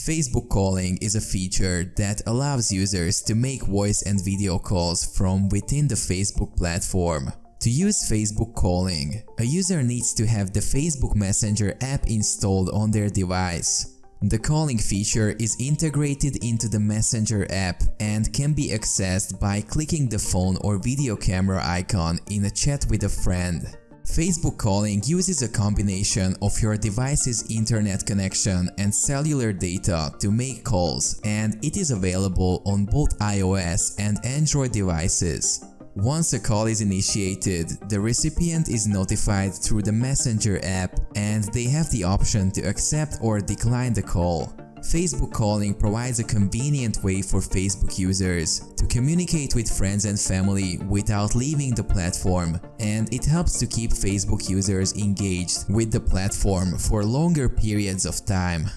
Facebook calling is a feature that allows users to make voice and video calls from within the Facebook platform. To use Facebook calling, a user needs to have the Facebook Messenger app installed on their device. The calling feature is integrated into the Messenger app and can be accessed by clicking the phone or video camera icon in a chat with a friend. Facebook calling uses a combination of your device's internet connection and cellular data to make calls, and it is available on both iOS and Android devices. Once a call is initiated, the recipient is notified through the Messenger app and they have the option to accept or decline the call. Facebook calling provides a convenient way for Facebook users to communicate with friends and family without leaving the platform, and it helps to keep Facebook users engaged with the platform for longer periods of time.